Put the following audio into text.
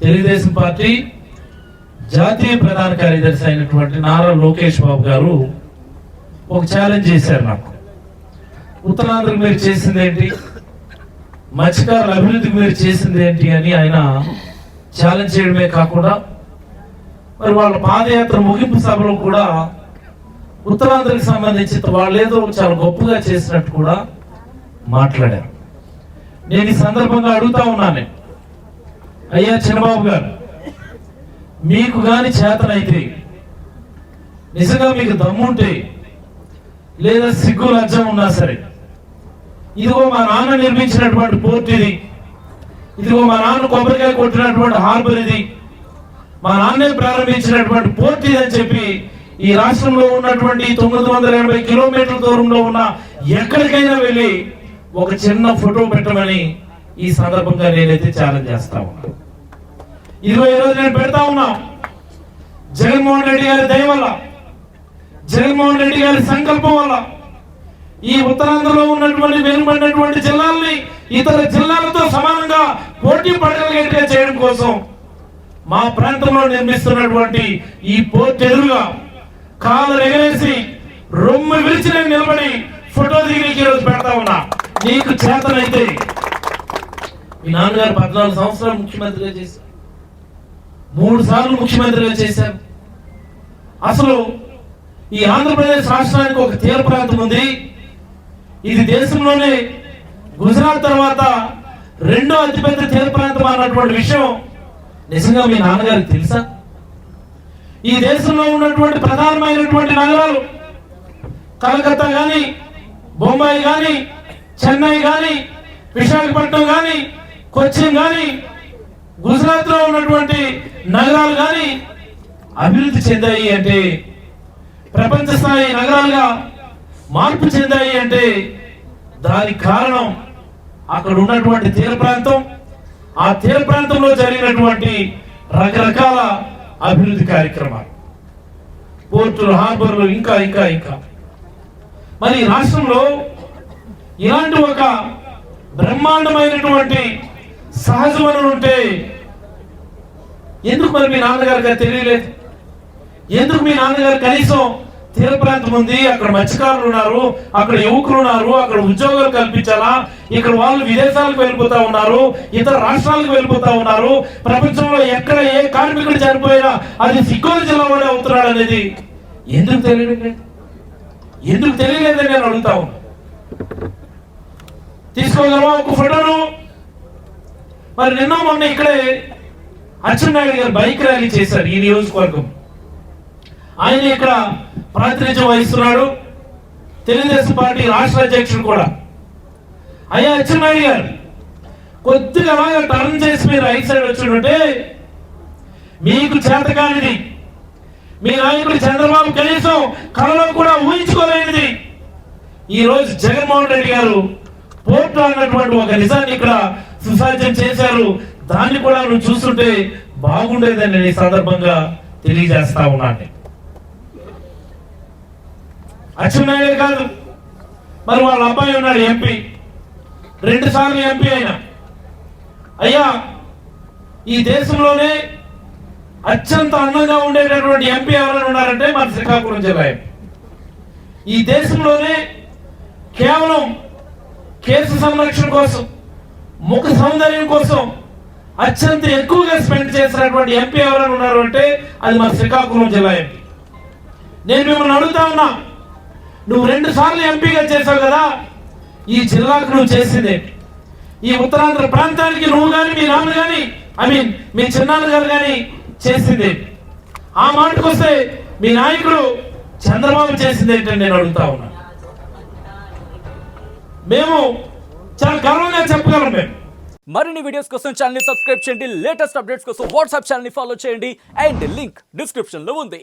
Telugu Desam party జాతీయ ప్రధాన కార్యదర్శి అయినటువంటి నారా లోకేష్ బాబు గారు ఒక ఛాలెంజ్ చేశారు నాకు. ఉత్తరాంధ్రకు మీరు చేసింది ఏంటి, మత్స్యకారుల అభివృద్ధికి మీరు చేసింది ఏంటి అని ఆయన ఛాలెంజ్ చేయడమే కాకుండా మరి వాళ్ళ పాదయాత్ర ముగింపు సభలో కూడా ఉత్తరాంధ్రకు సంబంధించి వాళ్ళేదో చాలా గొప్పగా చేసినట్టు కూడా మాట్లాడారు. నేను ఈ సందర్భంగా అడుగుతా ఉన్నాను, అయ్యా చంద్రబాబు గారు, మీకు కానీ చేతనైతే, నిజంగా మీకు దమ్ముంటే, లేదా సిగ్గు లజ్జం ఉన్నా సరే, ఇదిగో మా నాన్న నిర్మించినటువంటి పోర్ట్ ఇది, ఇదిగో మా నాన్న కొబ్బరికాయ కొట్టినటువంటి హార్బర్ ఇది, మా నాన్నే ప్రారంభించినటువంటి పోర్ట్ ఇది అని చెప్పి ఈ రాష్ట్రంలో ఉన్నటువంటి 980 కిలోమీటర్ల దూరంలో ఉన్న ఎక్కడికైనా వెళ్ళి ఒక చిన్న ఫోటో పెట్టమని ఈ సందర్భంగా నేనైతే ఛాలెంజ్ చేస్తా ఉన్నా. ఇదిగో ఈరోజు నేను పెడతా ఉన్నా, జగన్మోహన్ రెడ్డి గారి దయ వల్ల, జగన్మోహన్ రెడ్డి గారి సంకల్పం వల్ల ఈ ఉత్తరాంధ్రలో ఉన్నటువంటి వెనుబడినటువంటి జిల్లాల్ని ఇతర జిల్లాలతో సమానంగా పోటీ పడగలిగేట్టుగా చేయడం కోసం మా ప్రాంతంలో నిర్మిస్తున్నటువంటి ఈ పోర్ట్ ఎదురుగా కాలు ఎగరేసి రొమ్ము విరిచి నేను నిలబడి ఫోటో దిగి ఈరోజు పెడతా ఉన్నా. నీకు చేతనైతే, మీ నాన్నగారు 14 సంవత్సరాలు ముఖ్యమంత్రిగా చేశారు, 3 సార్లు ముఖ్యమంత్రిగా చేశారు. అసలు ఈ ఆంధ్రప్రదేశ్ రాష్ట్రానికి ఒక తీర ప్రాంతం ఉంది. ఇది దేశంలోనే గుజరాత్ తర్వాత 2వ అతిపెద్ద తీర ప్రాంతం అన్నటువంటి విషయం నిజంగా మీ నాన్నగారికి తెలుసా? ఈ దేశంలో ఉన్నటువంటి ప్రధానమైనటువంటి నగరాలు కలకత్తా కానీ, బొంబాయి కానీ, చెన్నై కానీ, విశాఖపట్నం కానీ, కొచ్చిన్ కానీ, గుజరాత్ లో ఉన్నటువంటి నగరాలు కానీ అభివృద్ధి చెందాయి అంటే, ప్రపంచ స్థాయి నగరాలుగా మార్పు చెందాయి అంటే దానికి కారణం అక్కడ ఉన్నటువంటి తీర ప్రాంతం, ఆ తీర ప్రాంతంలో జరిగినటువంటి రకరకాల అభివృద్ధి కార్యక్రమాలు, పోర్టులు, హార్బర్లు, ఇంకా ఇంకా ఇంకా. మరి రాష్ట్రంలో ఇలాంటి ఒక బ్రహ్మాండమైనటువంటి సహజ వనరులు ఉంటే ఎందుకు మరి మీ నాన్నగారికి తెలియలేదు? ఎందుకు మీ నాన్నగారు కనీసం తీర ప్రాంతం ఉంది, అక్కడ మత్స్యకారులు ఉన్నారు, అక్కడ యువకులు ఉన్నారు, అక్కడ ఉద్యోగాలు కల్పించాలా, ఇక్కడ వాళ్ళు విదేశాలకు వెళ్ళిపోతా ఉన్నారు, ఇతర రాష్ట్రాలకు వెళ్ళిపోతా ఉన్నారు, ప్రపంచంలో ఎక్కడ ఏ కార్మికుడు చనిపోయినా అది సిగ్గోలు జిల్లా వాడే అవుతున్నాడు అనేది ఎందుకు తెలియలేదు? ఎందుకు తెలియలేదని నేను అడుగుతా ఉన్నా. తీసుకోగలవా ఒక ఫోటోను? మరి నిన్న మొన్న ఇక్కడే అచ్చెన్నాయుడు గారు బైక్ ర్యాలీ చేశారు ఈ నియోజకవర్గం. ఆయన ఇక్కడ ప్రాతినిధ్యం వహిస్తున్నాడు, తెలుగుదేశం పార్టీ రాష్ట్ర అధ్యక్షుడు కూడా. అయ్యా అచ్చెన్నాయుడు గారు, కొద్దిగా అలాగా టర్న్ చేసి మీరు రైట్ సైడ్ వచ్చినట్టే మీకు చేతకానిది, మీ నాయకుడు చంద్రబాబు కనీసం కళలో కూడా ఊహించుకోలేనిది ఈ రోజు జగన్మోహన్ రెడ్డి గారు పోర్టు అన్నటువంటి ఒక నిజాన్ని ఇక్కడ సుసాధ్యం చేశారు. దాన్ని కూడా నువ్వు చూస్తుంటే బాగుండేదని నేను ఈ సందర్భంగా తెలియజేస్తా ఉన్నాను. అచ్చెన్నాయుడు కాదు, మరి వాళ్ళ అబ్బాయి ఉన్నాడు ఎంపీ, 2 సార్లు ఎంపీ అయినా. అయ్యా, ఈ దేశంలోనే అత్యంత అందంగా ఉండేటటువంటి ఎంపీ ఎవరైనా ఉన్నారంటే మన శ్రీకాకుళం జిల్లా ఎంపీ. ఈ దేశంలోనే కేవలం కేసు సంరక్షణ కోసం, ముఖ సౌందర్యం కోసం అత్యంత ఎక్కువగా స్పెండ్ చేసినటువంటి ఎంపీ ఎవరైనా ఉన్నారు అంటే అది మన శ్రీకాకుళం జిల్లా ఎంపీ. నేను మిమ్మల్ని అడుగుతా ఉన్నా, నువ్వు 2 సార్లు ఎంపీగా చేసావు కదా, ఈ జిల్లాకు నువ్వు చేసిందే, ఈ ఉత్తరాంధ్ర ప్రాంతానికి నువ్వు కానీ, మీ నాన్న కానీ, మీ చిన్నాన్న గారు కానీ చేసిందే. ఆ మాటకు వస్తే మీ నాయకుడు చంద్రబాబు చేసింది ఏంటని నేను అడుగుతా ఉన్నా. మేము చాలా గర్వంగా చెప్పగలం. మేము మరిన్ని వీడియోస్ కోసం ఛానల్ ని సబ్స్క్రైబ్ చేయండి, లేటెస్ట్ అప్డేట్స్ కోసం వాట్సాప్ ఛానల్ ని ఫాలో చేయండి, అండ్ లింక్ డిస్క్రిప్షన్ లో ఉంది.